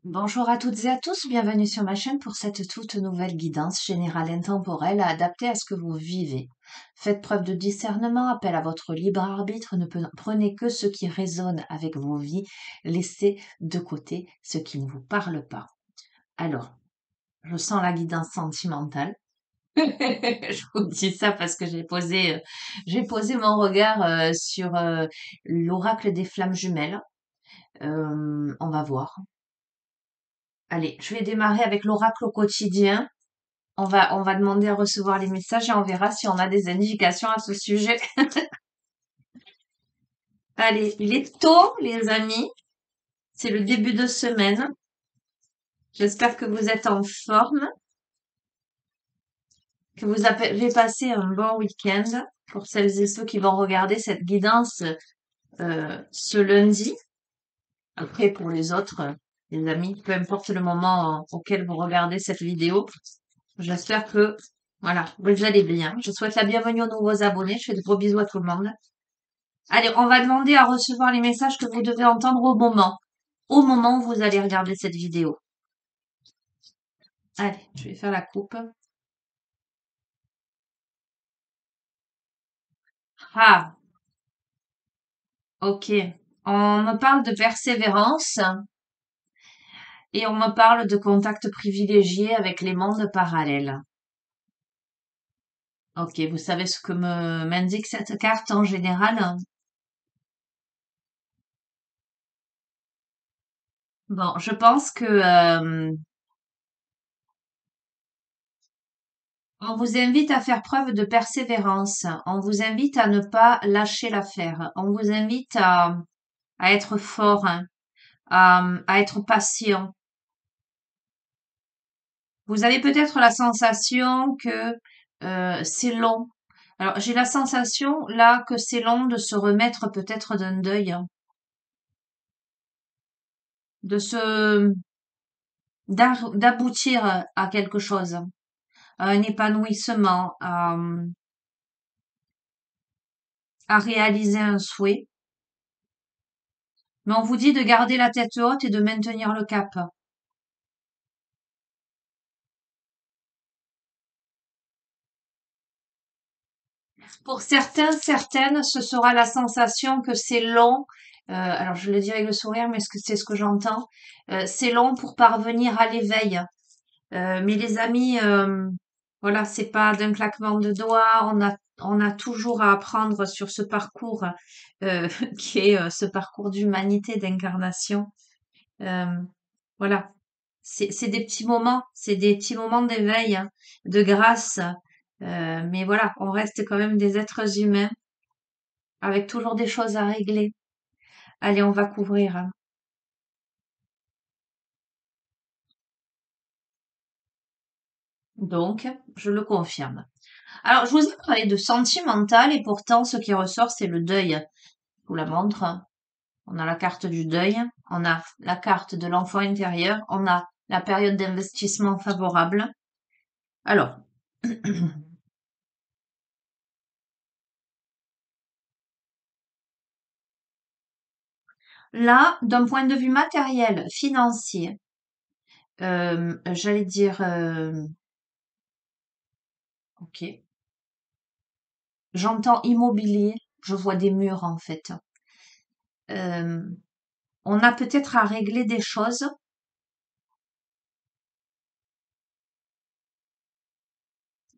Bonjour à toutes et à tous, bienvenue sur ma chaîne pour cette toute nouvelle guidance générale intemporelle adaptée à ce que vous vivez. Faites preuve de discernement, appel à votre libre arbitre, ne prenez que ce qui résonne avec vos vies, laissez de côté ce qui ne vous parle pas. Alors, je sens la guidance sentimentale. Je vous dis ça parce que j'ai posé mon regard sur l'oracle des flammes jumelles. On va voir. Allez, je vais démarrer avec l'oracle au quotidien. On va demander à recevoir les messages et on verra si on a des indications à ce sujet. Allez, il est tôt, les amis. C'est le début de semaine. J'espère que vous êtes en forme, que vous avez passé un bon week-end pour celles et ceux qui vont regarder cette guidance ce lundi. Après, pour les autres, les amis, peu importe le moment auquel vous regardez cette vidéo, j'espère que, voilà, vous allez bien. Je souhaite la bienvenue aux nouveaux abonnés. Je fais de gros bisous à tout le monde. Allez, on va demander à recevoir les messages que vous devez entendre au moment où vous allez regarder cette vidéo. Allez, je vais faire la coupe. Ah, ok. On me parle de persévérance et on me parle de contact privilégié avec les mondes parallèles. Ok, vous savez ce que m'indique cette carte en général? Bon, je pense que on vous invite à faire preuve de persévérance. On vous invite à ne pas lâcher l'affaire. On vous invite à être fort, hein, à être patient. Vous avez peut-être la sensation que c'est long. Alors, j'ai la sensation là que c'est long de se remettre peut-être d'un deuil, hein, de se d'aboutir à quelque chose, à un épanouissement, à réaliser un souhait. Mais on vous dit de garder la tête haute et de maintenir le cap. Pour certains, certaines, ce sera la sensation que c'est long. Alors je le dis avec le sourire, mais c'est ce que j'entends. C'est long pour parvenir à l'éveil. Mais les amis, voilà, c'est pas d'un claquement de doigts. On a toujours à apprendre sur ce parcours qui est ce parcours d'humanité, d'incarnation. Euh, voilà, c'est des petits moments, c'est des petits moments d'éveil, hein, de grâce. Mais voilà, on reste quand même des êtres humains avec toujours des choses à régler. Allez, on va couvrir, hein. Donc, je le confirme. Alors, je vous ai parlé de sentimental et pourtant, ce qui ressort, c'est le deuil. Je vous la montre, hein. On a la carte du deuil, on a la carte de l'enfant intérieur, on a la période d'investissement favorable. Alors, là, d'un point de vue matériel, financier, j'allais dire, ok, j'entends immobilier, je vois des murs en fait. Euh, on a peut-être à régler des choses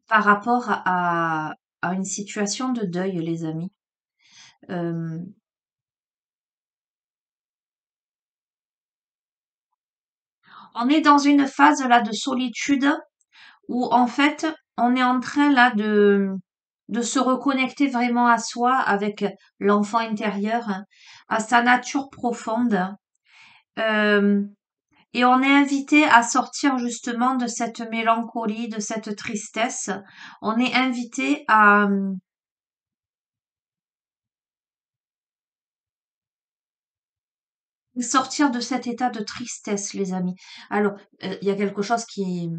par rapport à une situation de deuil, les amis. Euh, on est dans une phase là de solitude où en fait on est en train là de se reconnecter vraiment à soi avec l'enfant intérieur, hein, à sa nature profonde. Euh, et on est invité à sortir justement de cette mélancolie, de cette tristesse. On est invité à sortir de cet état de tristesse, les amis. Alors, il y a quelque chose qui est...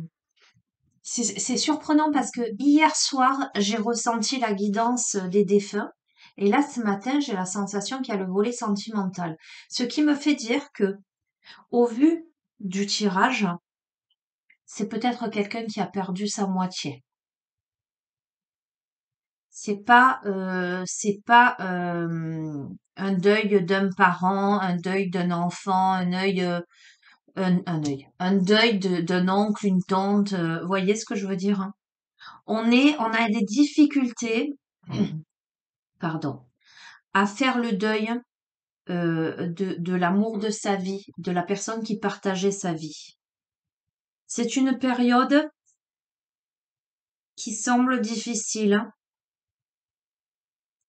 C'est surprenant parce que hier soir, j'ai ressenti la guidance des défunts. Et là, ce matin, j'ai la sensation qu'il y a le volet sentimental. Ce qui me fait dire que, au vu du tirage, c'est peut-être quelqu'un qui a perdu sa moitié. C'est pas un deuil d'un parent, un deuil d'un enfant, un deuil d'un oncle, une tante. Vous voyez ce que je veux dire, hein? On a des difficultés, pardon, à faire le deuil de l'amour de sa vie, de la personne qui partageait sa vie. C'est une période qui semble difficile, hein,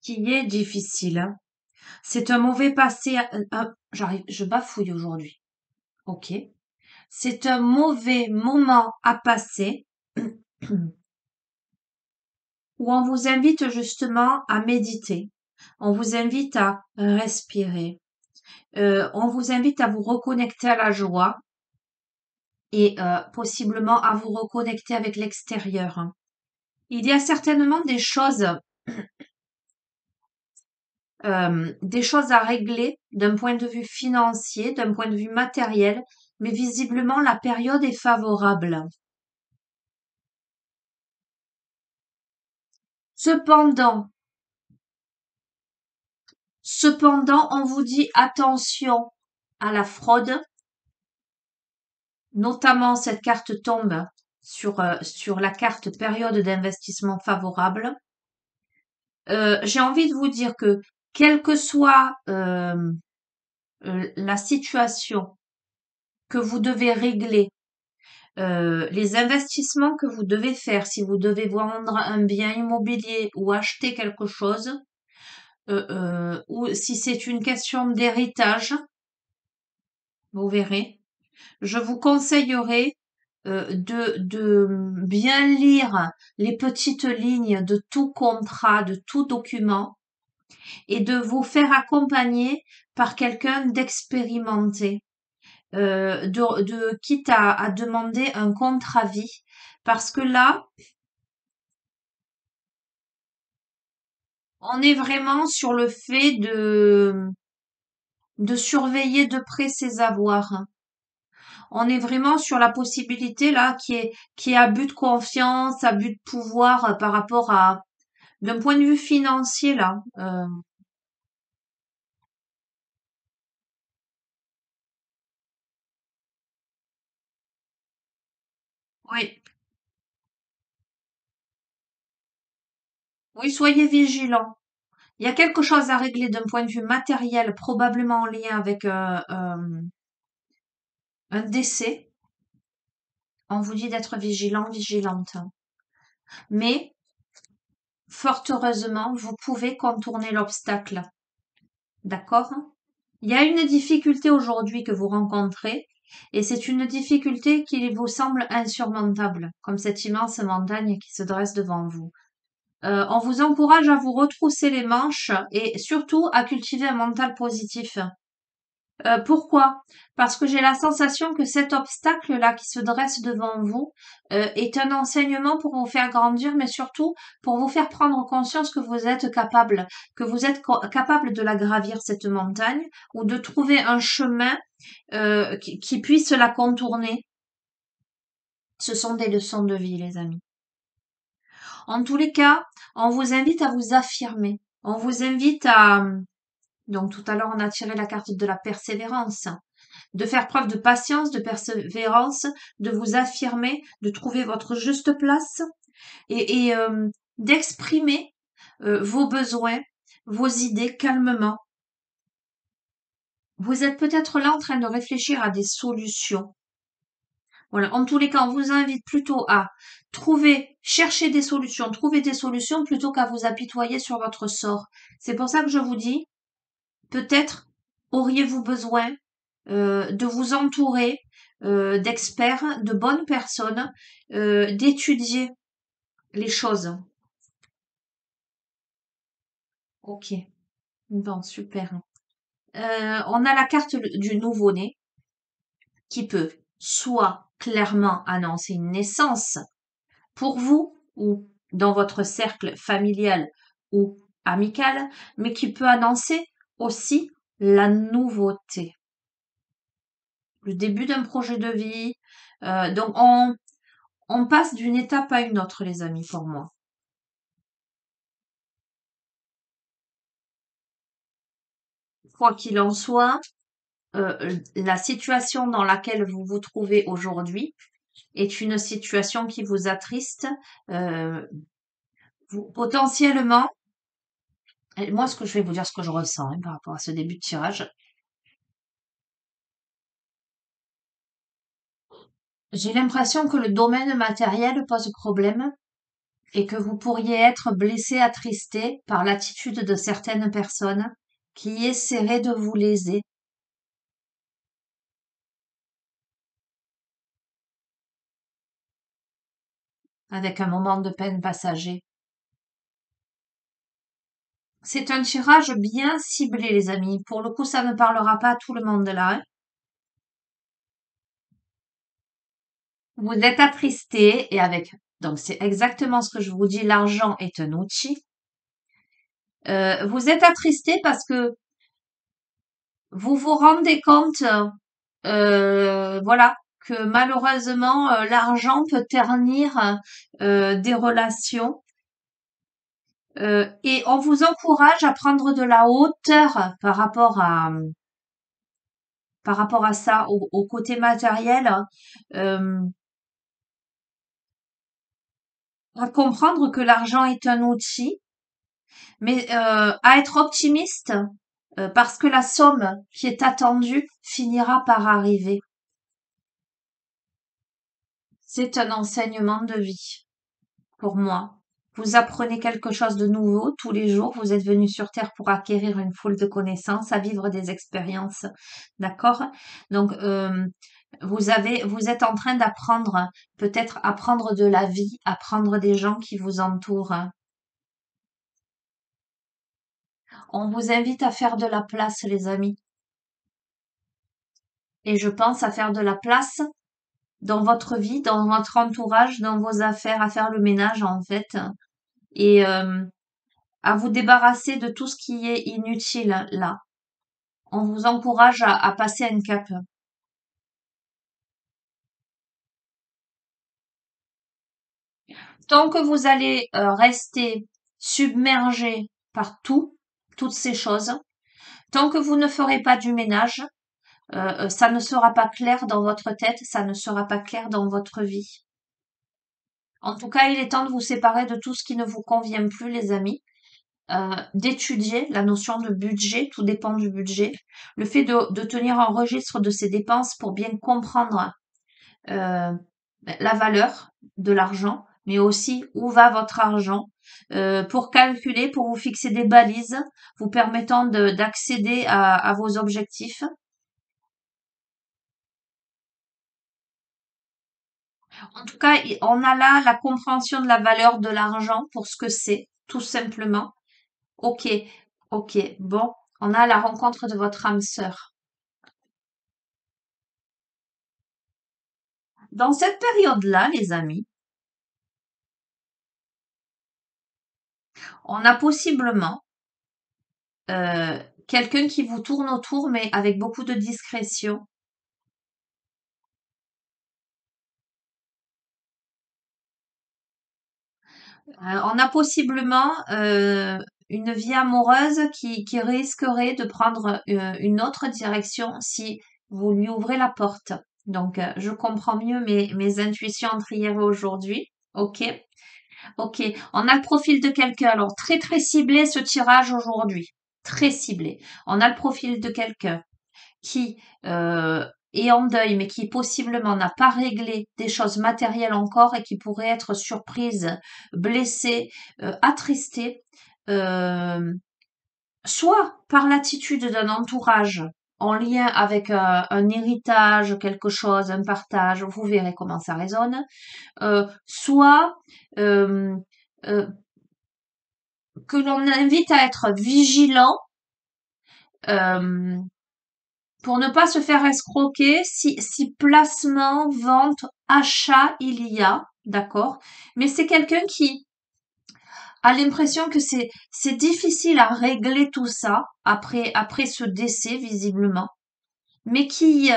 qui est difficile, hein. C'est un mauvais passé, je bafouille aujourd'hui. Ok. C'est un mauvais moment à passer où on vous invite justement à méditer. On vous invite à respirer. On vous invite à vous reconnecter à la joie et possiblement à vous reconnecter avec l'extérieur, hein. Il y a certainement des choses à régler d'un point de vue financier, d'un point de vue matériel, mais visiblement la période est favorable. Cependant, cependant, on vous dit attention à la fraude, notamment cette carte tombe sur la carte période d'investissement favorable. J'ai envie de vous dire que quelle que soit la situation que vous devez régler, les investissements que vous devez faire, si vous devez vendre un bien immobilier ou acheter quelque chose, ou si c'est une question d'héritage, vous verrez. Je vous conseillerais de bien lire les petites lignes de tout contrat, de tout document, et de vous faire accompagner par quelqu'un d'expérimenté, quitte à demander un contre-avis, parce que là, on est vraiment sur le fait de surveiller de près ses avoirs. On est vraiment sur la possibilité là qui est abus de confiance, abus de pouvoir par rapport à d'un point de vue financier là. Oui, oui, soyez vigilants. Il y a quelque chose à régler d'un point de vue matériel, probablement en lien avec un décès. On vous dit d'être vigilant, vigilante. Mais fort heureusement, vous pouvez contourner l'obstacle. D'accord? Il y a une difficulté aujourd'hui que vous rencontrez et c'est une difficulté qui vous semble insurmontable, comme cette immense montagne qui se dresse devant vous. On vous encourage à vous retrousser les manches et surtout à cultiver un mental positif. Pourquoi? Parce que j'ai la sensation que cet obstacle-là qui se dresse devant vous est un enseignement pour vous faire grandir, mais surtout pour vous faire prendre conscience que vous êtes capable, capable de la gravir cette montagne ou de trouver un chemin qui puisse la contourner. Ce sont des leçons de vie, les amis. En tous les cas, on vous invite à vous affirmer. On vous invite à... Donc tout à l'heure, on a tiré la carte de la persévérance. De faire preuve de patience, de persévérance, de vous affirmer, de trouver votre juste place et d'exprimer vos besoins, vos idées calmement. Vous êtes peut-être là en train de réfléchir à des solutions. Voilà. En tous les cas, on vous invite plutôt à chercher des solutions, trouver des solutions plutôt qu'à vous apitoyer sur votre sort. C'est pour ça que je vous dis, peut-être auriez-vous besoin de vous entourer d'experts, de bonnes personnes, d'étudier les choses. Ok, bon, super. On a la carte du nouveau-né qui peut soit clairement annoncer une naissance pour vous ou dans votre cercle familial ou amical, mais qui peut annoncer aussi la nouveauté. le début d'un projet de vie. Donc on passe d'une étape à une autre, les amis, pour moi. Quoi qu'il en soit, la situation dans laquelle vous vous trouvez aujourd'hui est une situation qui vous attriste. Euh, Potentiellement, et moi, ce que je vais vous dire, ce que je ressens par rapport à ce début de tirage, j'ai l'impression que le domaine matériel pose problème et que vous pourriez être blessé, attristé par l'attitude de certaines personnes qui essaieraient de vous léser avec un moment de peine passager. C'est un tirage bien ciblé, les amis. Pour le coup, ça ne parlera pas à tout le monde là, hein. Vous êtes attristé et avec, donc c'est exactement ce que je vous dis, l'argent est un outil. Vous êtes attristé parce que vous vous rendez compte, voilà, que malheureusement, l'argent peut ternir des relations. Et on vous encourage à prendre de la hauteur par rapport à ça, au côté matériel, euh, à comprendre que l'argent est un outil, mais à être optimiste parce que la somme qui est attendue finira par arriver. C'est un enseignement de vie pour moi. Vous apprenez quelque chose de nouveau tous les jours. Vous êtes venu sur Terre pour acquérir une foule de connaissances, à vivre des expériences. D'accord? Donc, vous êtes en train d'apprendre, peut-être apprendre de la vie, apprendre des gens qui vous entourent. On vous invite à faire de la place, les amis. Et je pense à faire de la place dans votre vie, dans votre entourage, dans vos affaires, à faire le ménage, en fait. Et à vous débarrasser de tout ce qui est inutile là. On vous encourage à passer un cap. Tant que vous allez rester submergé par toutes ces choses, tant que vous ne ferez pas du ménage, ça ne sera pas clair dans votre tête, ça ne sera pas clair dans votre vie. En tout cas, il est temps de vous séparer de tout ce qui ne vous convient plus, les amis. D'étudier la notion de budget, tout dépend du budget. Le fait de tenir un registre de ses dépenses pour bien comprendre euh, la valeur de l'argent, mais aussi où va votre argent, pour calculer, pour vous fixer des balises, vous permettant d'accéder à vos objectifs. En tout cas, on a là la compréhension de la valeur de l'argent pour ce que c'est, tout simplement. Ok, ok, bon, on a la rencontre de votre âme sœur. Dans cette période-là, les amis, on a possiblement euh, quelqu'un qui vous tourne autour, mais avec beaucoup de discrétion. On a possiblement une vie amoureuse qui risquerait de prendre une autre direction si vous lui ouvrez la porte. Donc, je comprends mieux mes intuitions entre hier et aujourd'hui. Ok, ok. On a le profil de quelqu'un. Alors, très très ciblé ce tirage aujourd'hui. Très ciblé. On a le profil de quelqu'un qui est en deuil, mais qui possiblement n'a pas réglé des choses matérielles encore et qui pourrait être surprise, blessée, attristée, euh, soit par l'attitude d'un entourage en lien avec un héritage, quelque chose, un partage, vous verrez comment ça résonne, soit euh, euh, que l'on invite à être vigilant euh, pour ne pas se faire escroquer, si placement, vente, achat il y a, d'accord? Mais c'est quelqu'un qui a l'impression que c'est difficile à régler tout ça après ce décès, visiblement. mais qui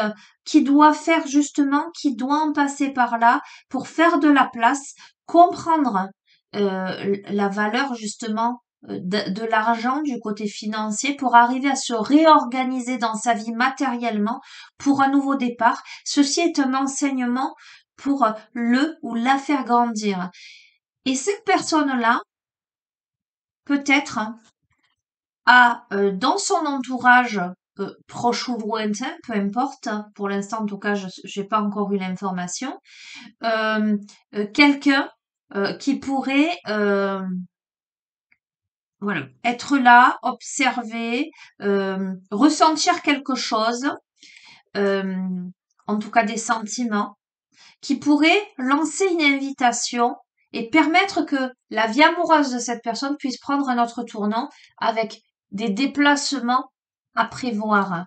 doit faire justement, qui doit en passer par là pour faire de la place, comprendre la valeur justement de l'argent du côté financier pour arriver à se réorganiser dans sa vie matériellement pour un nouveau départ. Ceci est un enseignement pour le ou la faire grandir. Et cette personne-là, peut-être, a dans son entourage proche ou lointain, peu importe, pour l'instant en tout cas, je n'ai pas encore eu l'information, quelqu'un qui pourrait voilà, être là, observer, ressentir quelque chose, euh, en tout cas des sentiments, qui pourrait lancer une invitation et permettre que la vie amoureuse de cette personne puisse prendre un autre tournant avec des déplacements à prévoir.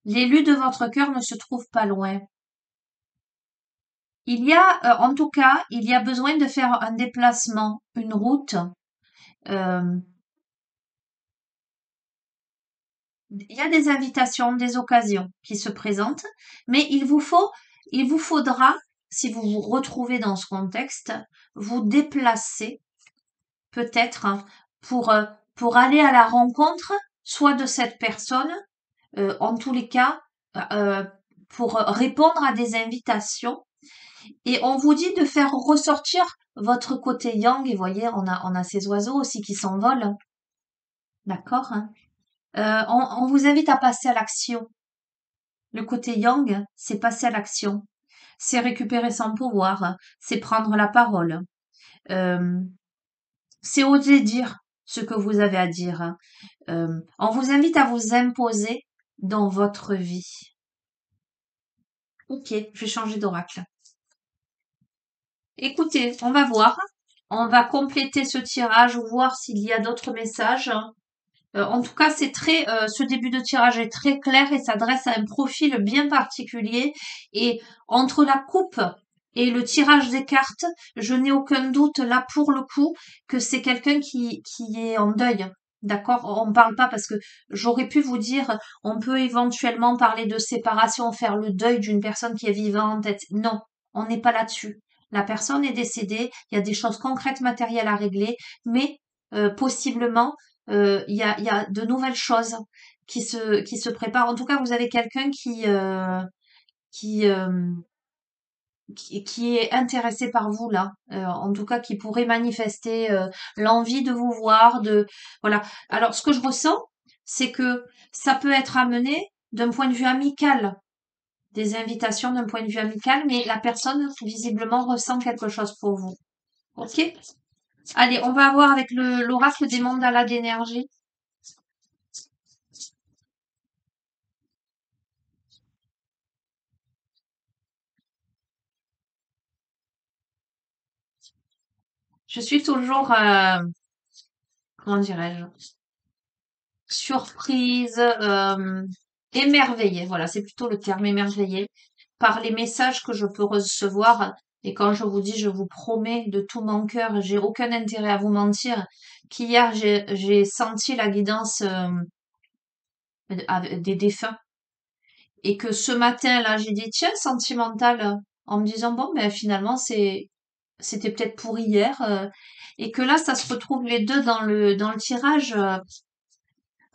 L'élu de votre cœur ne se trouve pas loin. Il y a, en tout cas, il y a besoin de faire un déplacement, une route. euh, il y a des invitations, des occasions qui se présentent, mais il vous faudra, si vous vous retrouvez dans ce contexte, vous déplacer peut-être pour aller à la rencontre soit de cette personne, en tous les cas, euh, pour répondre à des invitations. Et on vous dit de faire ressortir votre côté yang. Et voyez, on a ces oiseaux aussi qui s'envolent. Hein. D'accord, hein. On vous invite à passer à l'action. Le côté yang, c'est passer à l'action. C'est récupérer son pouvoir. C'est prendre la parole. Euh, c'est oser dire ce que vous avez à dire. Hein. On vous invite à vous imposer dans votre vie. Ok, je vais changer d'oracle. Écoutez, on va voir. On va compléter ce tirage, voir s'il y a d'autres messages. En tout cas, ce début de tirage est très clair et s'adresse à un profil bien particulier. Et entre la coupe et le tirage des cartes, je n'ai aucun doute là pour le coup que c'est quelqu'un qui est en deuil. D'accord? On ne parle pas parce que j'aurais pu vous dire, on peut éventuellement parler de séparation, faire le deuil d'une personne qui est vivante. Non, on n'est pas là-dessus. La personne est décédée, il y a des choses concrètes matérielles à régler, mais possiblement il y a de nouvelles choses qui se préparent. En tout cas, vous avez quelqu'un qui, euh, qui est intéressé par vous là. En tout cas, qui pourrait manifester l'envie de vous voir. Voilà. Alors, ce que je ressens, c'est que ça peut être amené d'un point de vue amical, des invitations d'un point de vue amical, mais la personne visiblement ressent quelque chose pour vous. Ok? Allez, on va voir avec l'oracle des mandalas d'énergie. Je suis toujours, comment dirais-je, surprise, émerveillée. Voilà, c'est plutôt le terme émerveillée par les messages que je peux recevoir. Et quand je vous dis, je vous promets de tout mon cœur, j'ai aucun intérêt à vous mentir, qu'hier j'ai senti la guidance des défunts et que ce matin là, j'ai dit tiens sentimental en me disant bon ben finalement c'était peut-être pour hier et que là ça se retrouve les deux dans le tirage.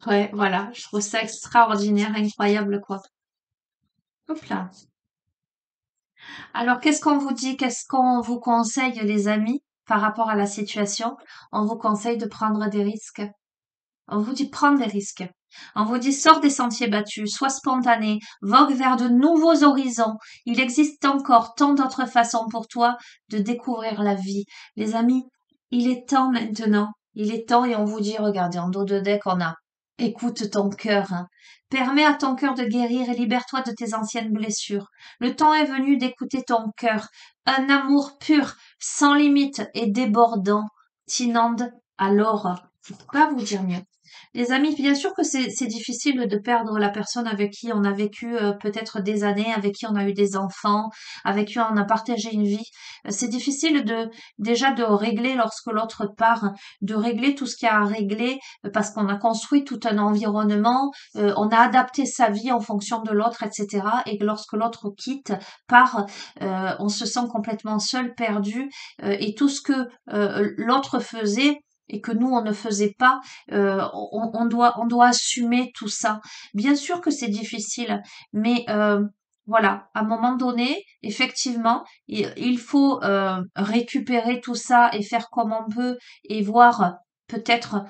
Ouais, voilà, je trouve ça extraordinaire, incroyable, quoi. Hop là. Alors, qu'est-ce qu'on vous dit? Qu'est-ce qu'on vous conseille, les amis, par rapport à la situation? On vous conseille de prendre des risques. On vous dit prendre des risques. On vous dit sors des sentiers battus, sois spontané, vogue vers de nouveaux horizons. Il existe encore tant d'autres façons pour toi de découvrir la vie. Les amis, il est temps maintenant. Il est temps et on vous dit, regardez, en dos de deck, on a écoute ton cœur. Hein. Permets à ton cœur de guérir et libère-toi de tes anciennes blessures. Le temps est venu d'écouter ton cœur. Un amour pur, sans limite et débordant, t'inonde alors. Je ne peux pas vous dire mieux. Les amis, bien sûr que c'est difficile de perdre la personne avec qui on a vécu peut-être des années, avec qui on a eu des enfants, avec qui on a partagé une vie. C'est difficile de déjà de régler lorsque l'autre part, de régler tout ce qu'il y a à régler parce qu'on a construit tout un environnement, on a adapté sa vie en fonction de l'autre, etc. Et que lorsque l'autre quitte, part, on se sent complètement seul, perdu, et tout ce que l'autre faisait et que nous on ne faisait pas, on doit assumer tout ça. Bien sûr que c'est difficile, mais voilà, à un moment donné, effectivement, il faut récupérer tout ça et faire comme on peut et voir peut-être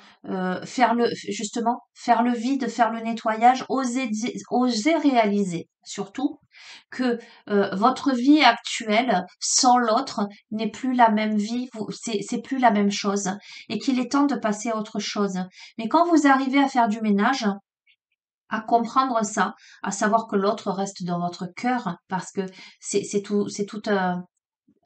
faire le vide, faire le nettoyage, oser réaliser surtout que votre vie actuelle sans l'autre n'est plus la même vie, c'est plus la même chose et qu'il est temps de passer à autre chose. Mais quand vous arrivez à faire du ménage, à comprendre ça, à savoir que l'autre reste dans votre cœur parce que c'est tout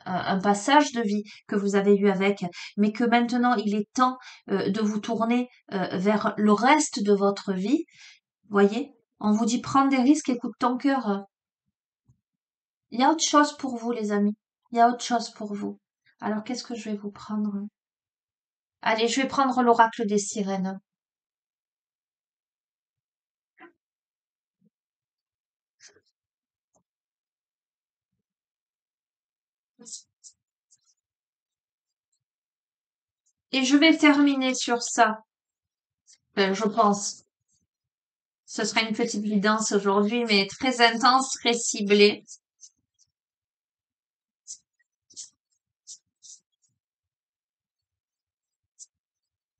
un passage de vie que vous avez eu avec, mais que maintenant il est temps de vous tourner vers le reste de votre vie. Voyez, on vous dit prends des risques, écoute ton cœur. Il y a autre chose pour vous, les amis. Il y a autre chose pour vous. Alors, qu'est-ce que je vais vous prendre? Allez, je vais prendre l'oracle des sirènes. Et je vais terminer sur ça. Je pense. Ce sera une petite guidance aujourd'hui, mais très intense, très ciblée.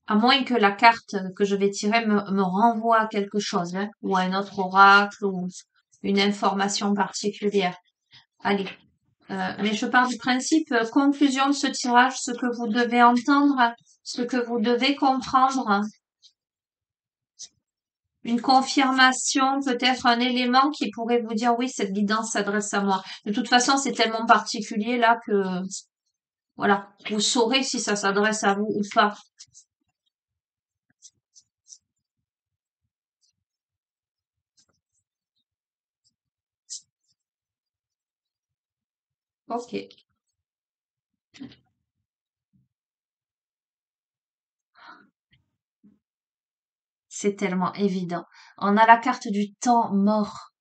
À moins que la carte que je vais tirer me renvoie à quelque chose, hein, ou à un autre oracle, ou une information particulière. Allez. Mais je pars du principe, conclusion de ce tirage, ce que vous devez entendre, ce que vous devez comprendre, une confirmation, peut-être un élément qui pourrait vous dire oui, cette guidance s'adresse à moi. De toute façon, c'est tellement particulier là que voilà, vous saurez si ça s'adresse à vous ou pas. Ok, c'est tellement évident. On a la carte du temps mort,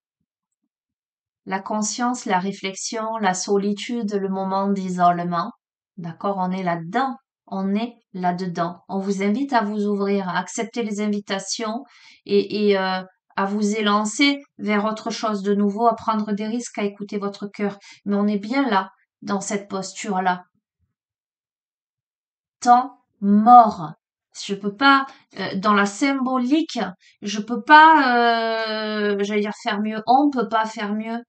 la conscience, la réflexion, la solitude, le moment d'isolement. D'accord, on est là-dedans. On est là-dedans. On vous invite à vous ouvrir, à accepter les invitations et à vous élancer vers autre chose de nouveau, à prendre des risques, à écouter votre cœur. Mais on est bien là, dans cette posture-là. Temps mort. Je peux pas, dans la symbolique, je peux pas, j'allais dire faire mieux. On peut pas faire mieux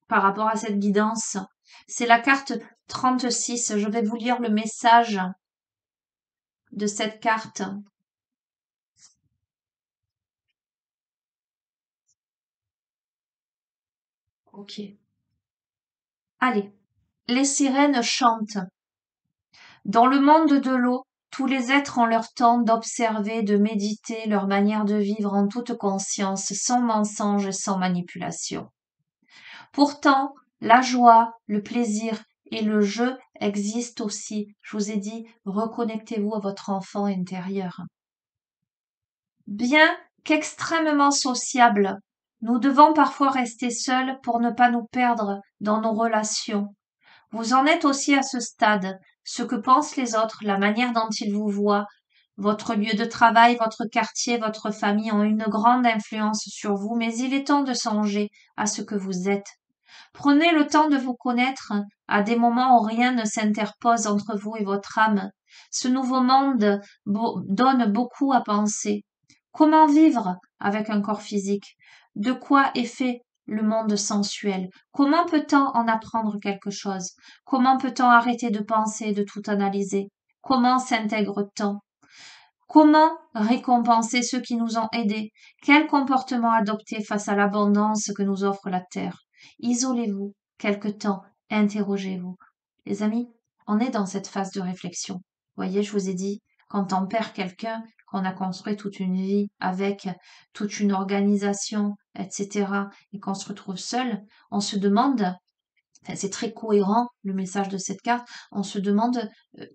par rapport à cette guidance. C'est la carte 36. Je vais vous lire le message de cette carte. Ok. Allez. Les sirènes chantent. Dans le monde de l'eau, tous les êtres ont leur temps d'observer, de méditer leur manière de vivre en toute conscience, sans mensonge et sans manipulation. Pourtant, la joie, le plaisir et le jeu existent aussi. Je vous ai dit, reconnectez-vous à votre enfant intérieur. Bien qu'extrêmement sociables, nous devons parfois rester seuls pour ne pas nous perdre dans nos relations. Vous en êtes aussi à ce stade. Ce que pensent les autres, la manière dont ils vous voient, votre lieu de travail, votre quartier, votre famille ont une grande influence sur vous, mais il est temps de songer à ce que vous êtes. Prenez le temps de vous connaître à des moments où rien ne s'interpose entre vous et votre âme. Ce nouveau monde donne beaucoup à penser. Comment vivre avec un corps physique? De quoi est fait le monde sensuel? Comment peut-on en apprendre quelque chose? Comment peut-on arrêter de penser et de tout analyser? Comment s'intègre-t-on? Comment récompenser ceux qui nous ont aidés? Quel comportement adopter face à l'abondance que nous offre la terre? Isolez-vous quelque temps, interrogez-vous. Les amis, on est dans cette phase de réflexion. Voyez, je vous ai dit, quand on perd quelqu'un, qu'on a construit toute une vie avec toute une organisation, etc., et qu'on se retrouve seul, on se demande, enfin, c'est très cohérent le message de cette carte, on se demande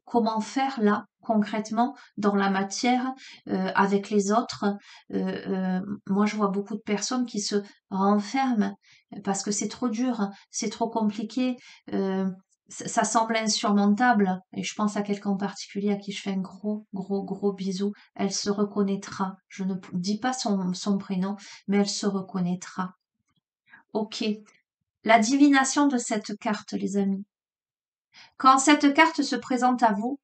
comment faire là concrètement dans la matière avec les autres. Moi, je vois beaucoup de personnes qui se renferment parce que c'est trop dur, c'est trop compliqué. Ça semble insurmontable et je pense à quelqu'un en particulier à qui je fais un gros, gros, gros bisou. Elle se reconnaîtra. Je ne dis pas son prénom, mais elle se reconnaîtra. Ok. La divination de cette carte, les amis. Quand cette carte se présente à vous,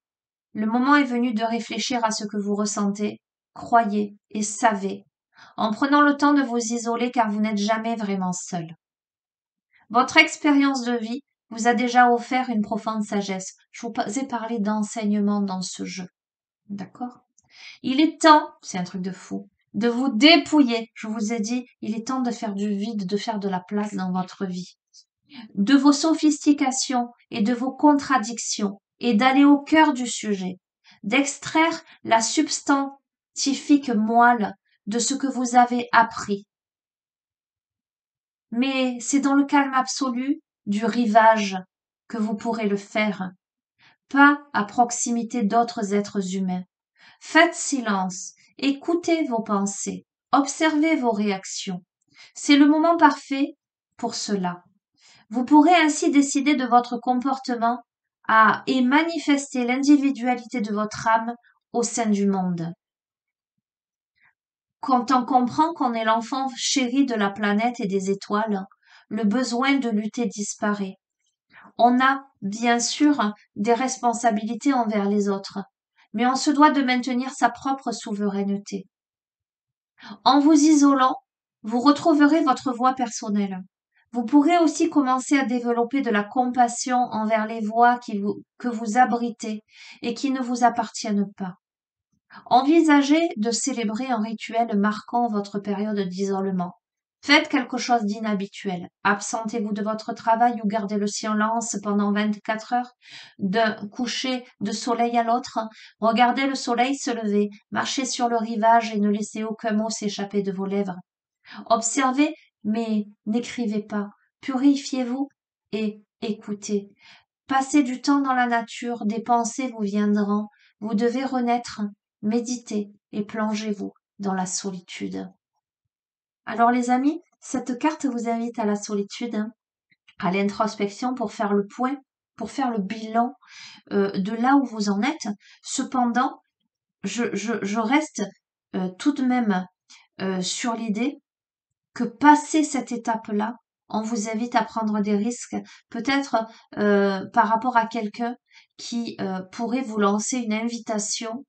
le moment est venu de réfléchir à ce que vous ressentez, croyez et savez, en prenant le temps de vous isoler car vous n'êtes jamais vraiment seul. Votre expérience de vie vous a déjà offert une profonde sagesse. Je vous ai parlé d'enseignement dans ce jeu. D'accord? Il est temps, c'est un truc de fou, de vous dépouiller. Je vous ai dit, il est temps de faire du vide, de faire de la place dans votre vie. De vos sophistications et de vos contradictions et d'aller au cœur du sujet, d'extraire la substantifique moelle de ce que vous avez appris. Mais c'est dans le calme absolu du rivage que vous pourrez le faire, pas à proximité d'autres êtres humains. Faites silence, écoutez vos pensées, observez vos réactions. C'est le moment parfait pour cela. Vous pourrez ainsi décider de votre comportement et manifester l'individualité de votre âme au sein du monde. Quand on comprend qu'on est l'enfant chéri de la planète et des étoiles, le besoin de lutter disparaît. On a, bien sûr, des responsabilités envers les autres, mais on se doit de maintenir sa propre souveraineté. En vous isolant, vous retrouverez votre voix personnelle. Vous pourrez aussi commencer à développer de la compassion envers les voix que vous abritez et qui ne vous appartiennent pas. Envisagez de célébrer un rituel marquant votre période d'isolement. Faites quelque chose d'inhabituel. Absentez-vous de votre travail ou gardez le silence pendant 24 heures. D'un coucher de soleil à l'autre, regardez le soleil se lever, marchez sur le rivage et ne laissez aucun mot s'échapper de vos lèvres. Observez, mais n'écrivez pas. Purifiez-vous et écoutez. Passez du temps dans la nature, des pensées vous viendront. Vous devez renaître, méditez et plongez-vous dans la solitude. Alors les amis, cette carte vous invite à la solitude, à l'introspection pour faire le point, pour faire le bilan de là où vous en êtes. Cependant, je reste tout de même sur l'idée que passer cette étape-là, on vous invite à prendre des risques, peut-être par rapport à quelqu'un qui pourrait vous lancer une invitation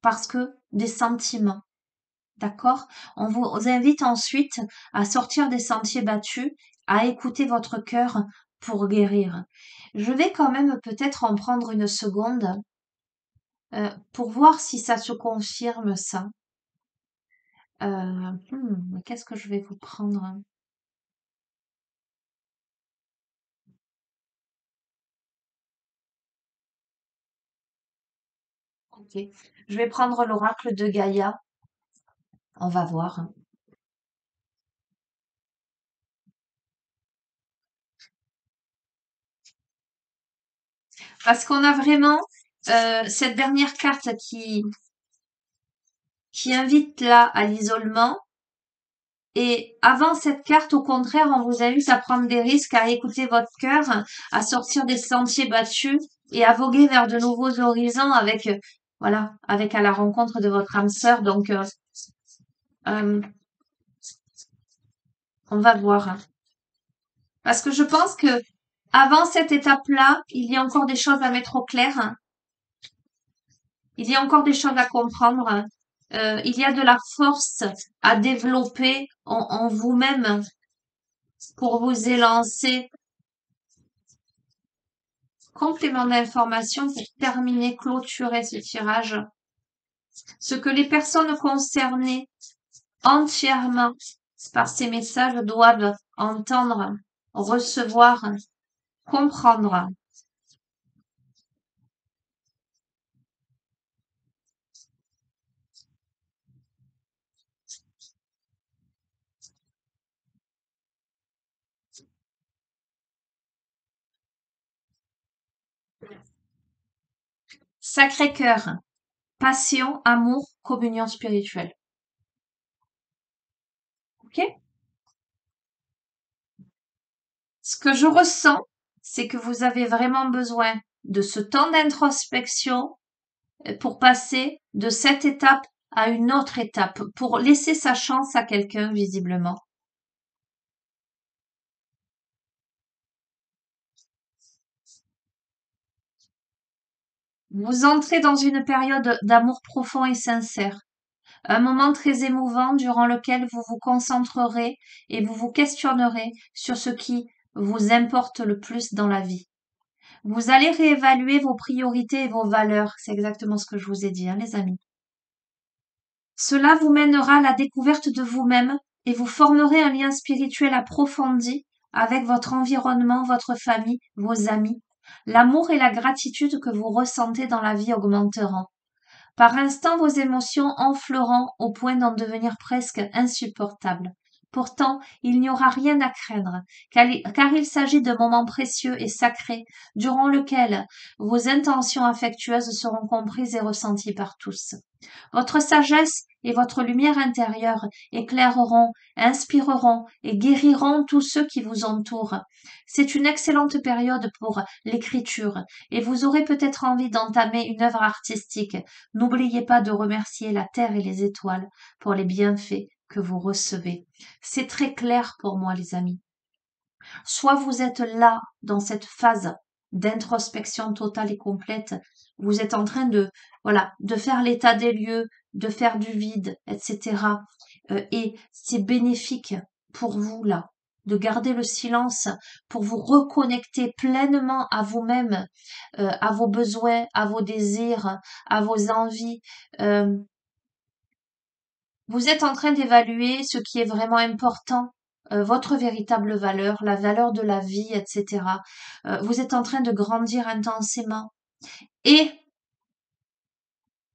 parce que des sentiments. D'accord? On vous invite ensuite à sortir des sentiers battus, à écouter votre cœur pour guérir. Je vais quand même peut-être en prendre une seconde pour voir si ça se confirme ça. Qu'est-ce que je vais vous prendre? Ok. Je vais prendre l'oracle de Gaïa. On va voir. Parce qu'on a vraiment cette dernière carte qui invite là à l'isolement. Et avant cette carte, au contraire, on vous invite à prendre des risques, à écouter votre cœur, à sortir des sentiers battus et à voguer vers de nouveaux horizons avec, voilà, avec à la rencontre de votre âme sœur. Donc, euh, on va voir. Parce que je pense que avant cette étape-là, il y a encore des choses à mettre au clair. Il y a encore des choses à comprendre. Il y a de la force à développer en vous-même pour vous élancer. Complément d'information pour terminer, clôturer ce tirage. Ce que les personnes concernées entièrement par ces messages doivent entendre, recevoir, comprendre. Sacré-Cœur, passion, amour, communion spirituelle. Ok? Ce que je ressens, c'est que vous avez vraiment besoin de ce temps d'introspection pour passer de cette étape à une autre étape, pour laisser sa chance à quelqu'un visiblement. Vous entrez dans une période d'amour profond et sincère, un moment très émouvant durant lequel vous vous concentrerez et vous vous questionnerez sur ce qui vous importe le plus dans la vie. Vous allez réévaluer vos priorités et vos valeurs. C'est exactement ce que je vous ai dit, hein, les amis. Cela vous mènera à la découverte de vous-même et vous formerez un lien spirituel approfondi avec votre environnement, votre famille, vos amis. L'amour et la gratitude que vous ressentez dans la vie augmenteront. Par instants, vos émotions enfleront au point d'en devenir presque insupportables. Pourtant, il n'y aura rien à craindre, car il s'agit de moments précieux et sacrés, durant lesquels vos intentions affectueuses seront comprises et ressenties par tous. Votre sagesse et votre lumière intérieure éclaireront, inspireront et guériront tous ceux qui vous entourent. C'est une excellente période pour l'écriture et vous aurez peut-être envie d'entamer une œuvre artistique. N'oubliez pas de remercier la terre et les étoiles pour les bienfaits que vous recevez. C'est très clair pour moi, les amis. Soit vous êtes là, dans cette phase d'introspection totale et complète, vous êtes en train de, voilà, de faire l'état des lieux, de faire du vide, etc. Et c'est bénéfique pour vous, là, de garder le silence pour vous reconnecter pleinement à vous-même, à vos besoins, à vos désirs, à vos envies. Euh, Vous êtes en train d'évaluer ce qui est vraiment important, votre véritable valeur, la valeur de la vie, etc. Vous êtes en train de grandir intensément. Et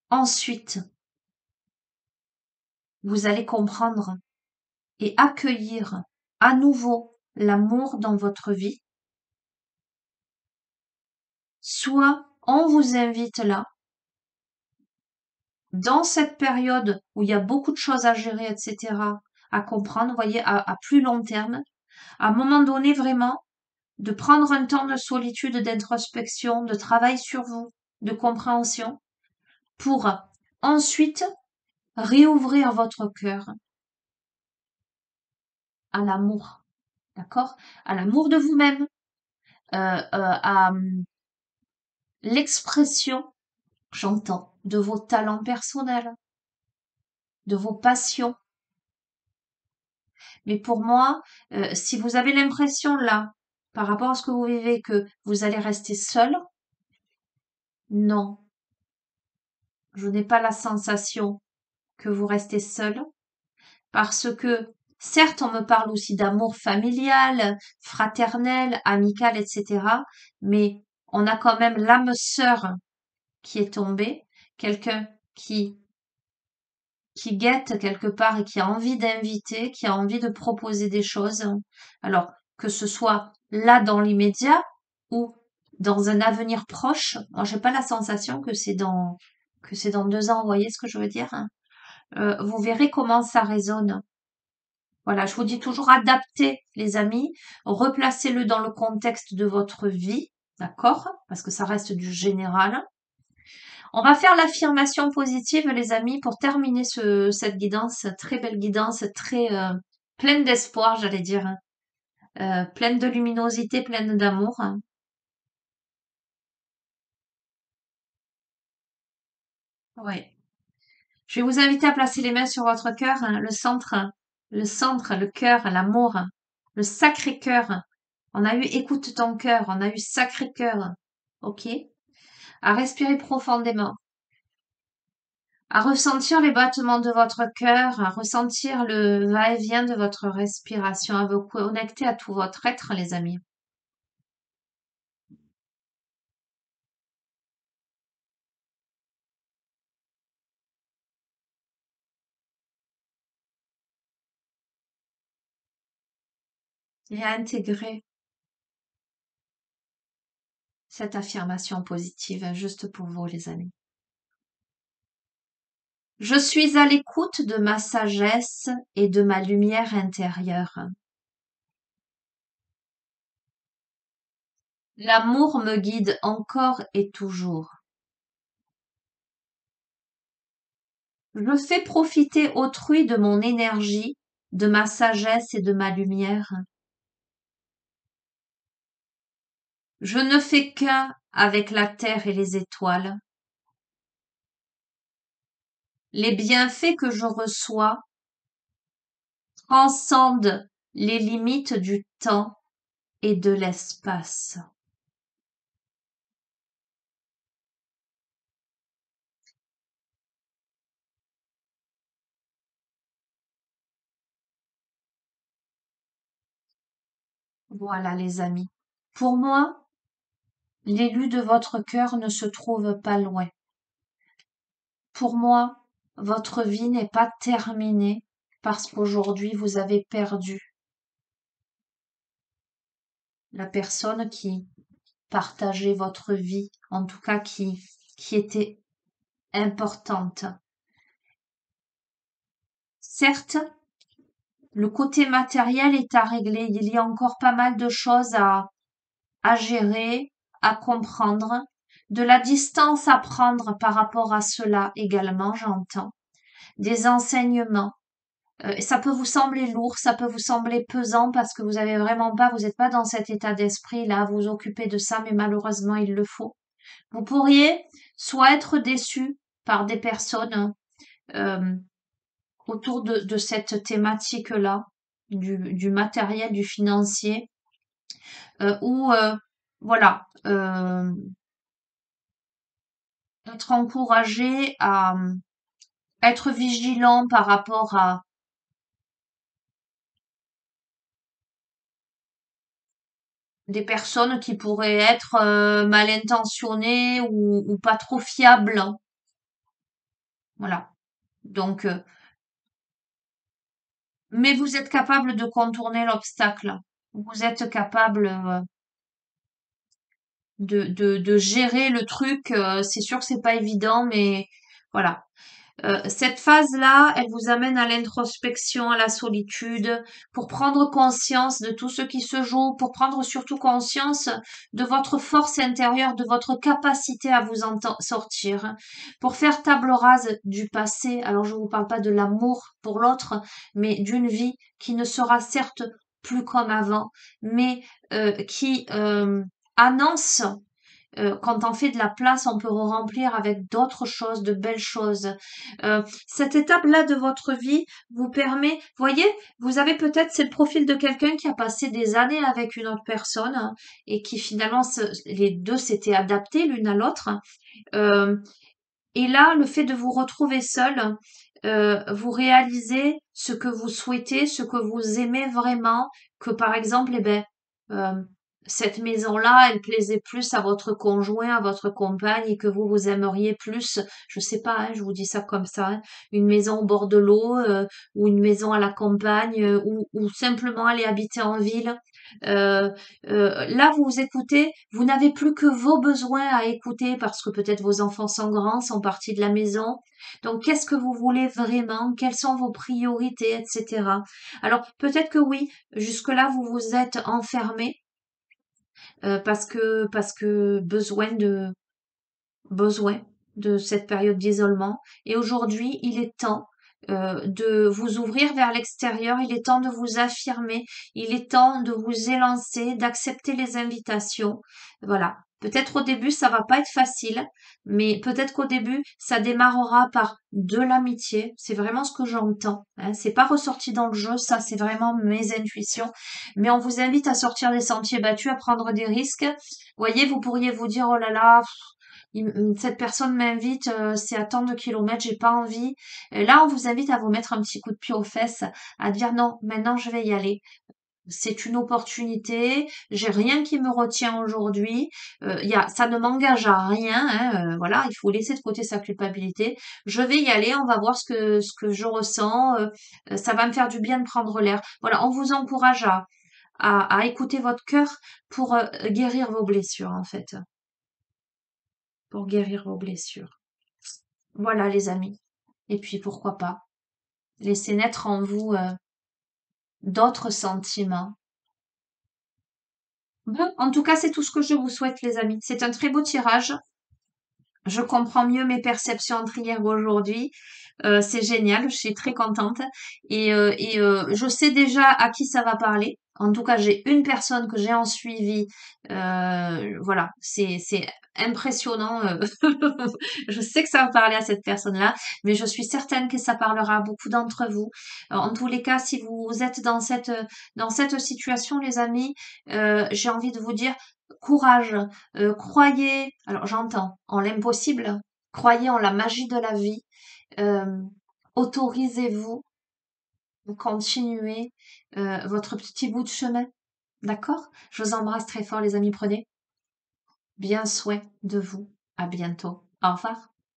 ensuite, vous allez comprendre et accueillir à nouveau l'amour dans votre vie. Soit on vous invite là, dans cette période où il y a beaucoup de choses à gérer, etc., à comprendre, vous voyez, à plus long terme, à un moment donné vraiment, de prendre un temps de solitude, d'introspection, de travail sur vous, de compréhension, pour ensuite réouvrir votre cœur à l'amour, d'accord? À l'amour de vous-même, à l'expression, j'entends, de vos talents personnels, de vos passions. Mais pour moi, si vous avez l'impression là, par rapport à ce que vous vivez, que vous allez rester seul, non, je n'ai pas la sensation que vous restez seul. Parce que, certes, on me parle aussi d'amour familial, fraternel, amical, etc. Mais on a quand même l'âme sœur qui est tombée, quelqu'un qui, qui guette quelque part et qui a envie d'inviter, qui a envie de proposer des choses. Alors, que ce soit là dans l'immédiat ou dans un avenir proche. Moi, j'ai pas la sensation que c'est dans 2 ans. Vous voyez ce que je veux dire, hein. Vous verrez comment ça résonne. Voilà, je vous dis toujours adaptez, les amis, replacez-le dans le contexte de votre vie, d'accord? Parce que ça reste du général. On va faire l'affirmation positive, les amis, pour terminer cette guidance, très belle guidance, très pleine d'espoir, j'allais dire, hein. Pleine de luminosité, pleine d'amour, hein. Ouais. Je vais vous inviter à placer les mains sur votre cœur, hein, le centre, le cœur, l'amour, le sacré cœur. On a eu écoute ton cœur, on a eu sacré cœur. Ok? À respirer profondément, à ressentir les battements de votre cœur, à ressentir le va-et-vient de votre respiration, à vous connecter à tout votre être, les amis. Et à intégrer cette affirmation positive juste pour vous, les amis. Je suis à l'écoute de ma sagesse et de ma lumière intérieure. L'amour me guide encore et toujours. Je fais profiter autrui de mon énergie, de ma sagesse et de ma lumière. Je ne fais qu'un avec la terre et les étoiles. Les bienfaits que je reçois transcendent les limites du temps et de l'espace. Voilà, les amis. Pour moi, l'élu de votre cœur ne se trouve pas loin. Pour moi, votre vie n'est pas terminée parce qu'aujourd'hui vous avez perdu la personne qui partageait votre vie, en tout cas qui était importante. Certes, le côté matériel est à régler. Il y a encore pas mal de choses à gérer, à comprendre, de la distance à prendre par rapport à cela également, j'entends, des enseignements. Ça peut vous sembler lourd, ça peut vous sembler pesant parce que vous n'êtes pas dans cet état d'esprit là à vous occuper de ça, mais malheureusement il le faut. Vous pourriez soit être déçu par des personnes euh, autour de cette thématique-là, du matériel, du financier, ou voilà, être encouragé à être vigilant par rapport à des personnes qui pourraient être mal intentionnées ou pas trop fiables. Voilà. Donc, mais vous êtes capable de contourner l'obstacle. Vous êtes capable de gérer le truc. C'est sûr que c'est pas évident, mais voilà. Cette phase-là, elle vous amène à l'introspection, à la solitude, pour prendre conscience de tout ce qui se joue, pour prendre surtout conscience de votre force intérieure, de votre capacité à vous en sortir, pour faire table rase du passé. Alors je ne vous parle pas de l'amour pour l'autre, mais d'une vie qui ne sera certes plus comme avant, mais qui annonce quand on fait de la place, on peut remplir avec d'autres choses, de belles choses. Cette étape-là de votre vie vous permet, voyez, vous avez peut-être, c'est le profil de quelqu'un qui a passé des années avec une autre personne hein, et qui finalement, les deux s'étaient adaptés l'une à l'autre. Euh, et là, le fait de vous retrouver seul, vous réalisez ce que vous souhaitez, ce que vous aimez vraiment, que par exemple, eh ben, euh, cette maison-là, elle plaisait plus à votre conjoint, à votre compagne, et que vous aimeriez plus, je sais pas, hein, je vous dis ça comme ça, hein, une maison au bord de l'eau, ou une maison à la campagne, ou simplement aller habiter en ville. Euh, Là, vous vous écoutez, vous n'avez plus que vos besoins à écouter parce que peut-être vos enfants sont grands, sont partis de la maison. Donc, qu'est-ce que vous voulez vraiment? Quelles sont vos priorités, etc. Alors, peut-être que oui, jusque-là, vous vous êtes enfermé parce que besoin de cette période d'isolement. Et aujourd'hui, il est temps de vous ouvrir vers l'extérieur, il est temps de vous affirmer, il est temps de vous élancer, d'accepter les invitations. Voilà. Peut-être au début, ça va pas être facile, mais peut-être qu'au début, ça démarrera par de l'amitié. C'est vraiment ce que j'entends. Hein. C'est pas ressorti dans le jeu, ça, c'est vraiment mes intuitions. Mais on vous invite à sortir des sentiers battus, à prendre des risques. Voyez, vous pourriez vous dire, oh là là, cette personne m'invite, c'est à tant de kilomètres, j'ai pas envie. Et là, on vous invite à vous mettre un petit coup de pied aux fesses, à dire non, maintenant je vais y aller. C'est une opportunité, j'ai rien qui me retient aujourd'hui. Ça ne m'engage à rien, hein, voilà, il faut laisser de côté sa culpabilité. Je vais y aller, on va voir ce que je ressens. Ça va me faire du bien de prendre l'air. Voilà, on vous encourage à écouter votre cœur pour guérir vos blessures, en fait. pour guérir vos blessures. Voilà les amis. Et puis pourquoi pas, laisser naître en vous d'autres sentiments. Bon, en tout cas, c'est tout ce que je vous souhaite les amis. C'est un très beau tirage. Je comprends mieux mes perceptions d'hier aujourd'hui. C'est génial, je suis très contente. Je sais déjà à qui ça va parler. En tout cas, j'ai une personne que j'ai en suivi. Voilà, c'est impressionnant. Je sais que ça va parler à cette personne-là, mais je suis certaine que ça parlera à beaucoup d'entre vous. En tous les cas, si vous êtes dans cette situation, les amis, j'ai envie de vous dire courage. Croyez, alors j'entends, en l'impossible, croyez en la magie de la vie, euh, autorisez-vous à continuer votre petit bout de chemin, d'accord? Je vous embrasse très fort les amis, prenez bien soin de vous. À bientôt. Au revoir.